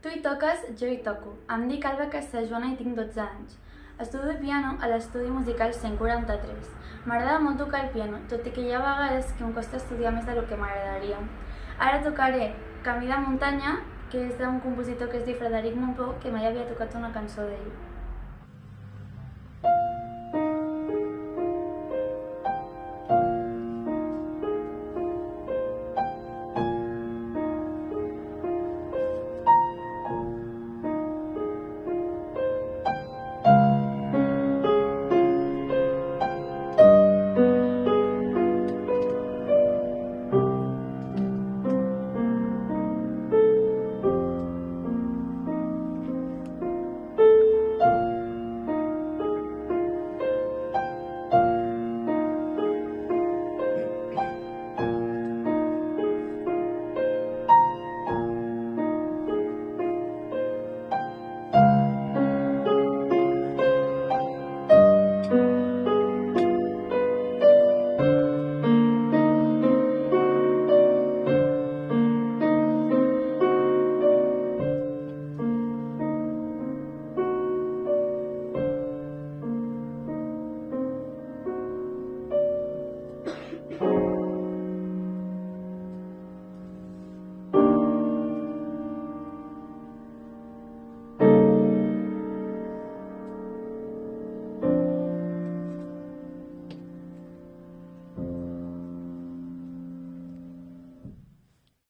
Tu hi toques, jo hi toco. Em dic Alba Castelljoana i tinc 12 anys. Estudio piano a l'Estudi Musical 143. M'agrada molt tocar el piano, tot i que hi ha vegades que em costa estudiar més del que m'agradaria. Ara tocaré Camí de muntanya, que és d'un compositor que es diu Frederic Mompou, que mai havia tocat una cançó d'ell.